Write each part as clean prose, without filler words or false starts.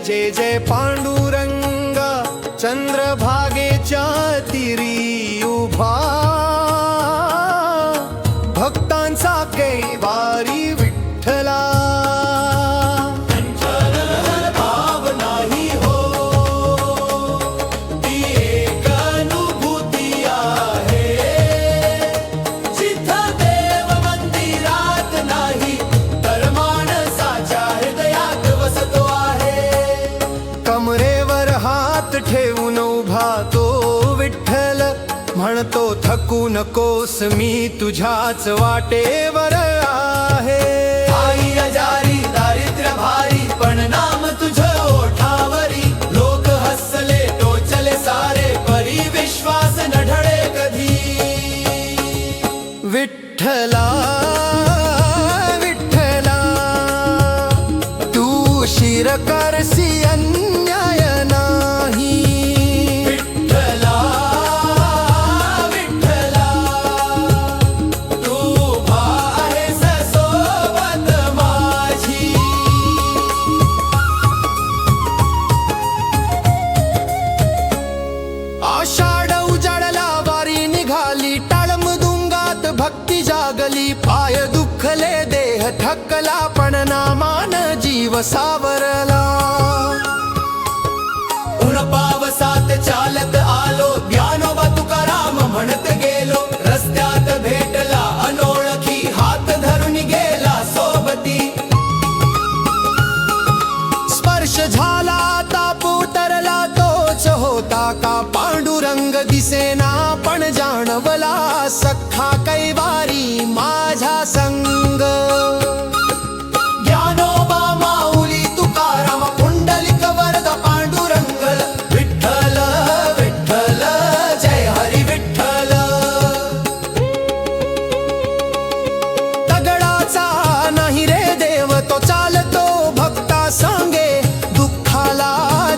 जय जय पांडुरंगा चंद्रभागेच्या तीरी उभा भक्तांचा कैवारी विठ्ठला भाव नाही हो ती एक अनुभूती आहे जिथं देव मंदिरात नाही तर माणसाच्या हृदयात वसतो आहे कमरेवर हात ठेवून उभा तो विठ्ठल म्हणतो थकू नकोस मी तुझ्याच वाटेवर आहे आई आजारी दारिद्र्य भारी पण नाम तुझं ओठावरी लोक हसले टोचले सारे परी विश्वास न ढळे कधी विठ्ठला विठ्ठला तू शिर करसी अन्याय नाही विठ्ठला विठ्ठला तू उभा आहेस सोबत माझी आषाढ उजाडला वारी निघाली टाळमृदुंगात भक्ती जागली पाय दुखले देह थकला पण नामान जीव सावरला उन पावसात चालत आलो ज्ञानोबा तुकाराम म्हणत गेलो रस्त्यात भेटला अनोळखी हात धरून गेला सोबती स्पर्श झाला ताप उतरला तोच होता का पांडुरंग दिसेना पण जाणवला सख्खा कैवारी माझा संग ज्ञानोबा माऊली तुकाराम पुंडलिक वरदा पांडुरंग विठ्ठल विठ्ठल जय हरी विठ्ठल दगडाचा नाही रे देव तो चालतो भक्ता सांगे दुःखाला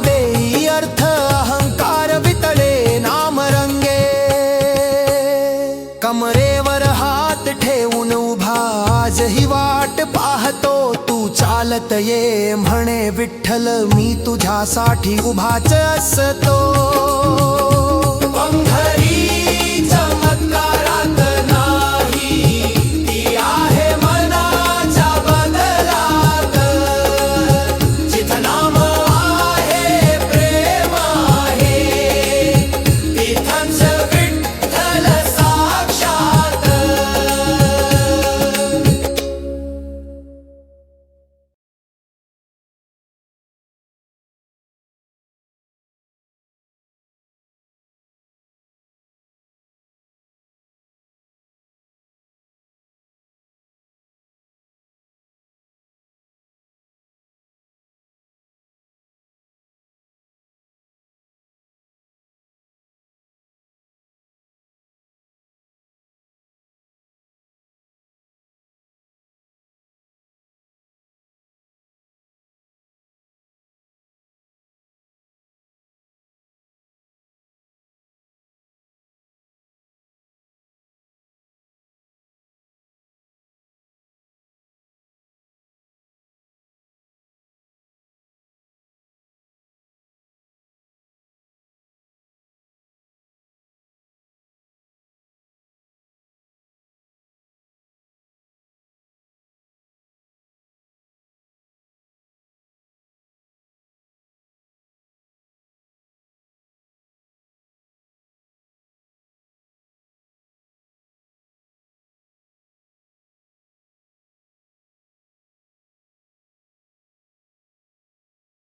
देई अर्थ अहंकार वितळे नाम रंगे कमरेवर हात ठेवून उभा आजही वाट पाहतो तू चालत ये म्हणे विठ्ठल मी तुझ्यासाठी उभाच असतो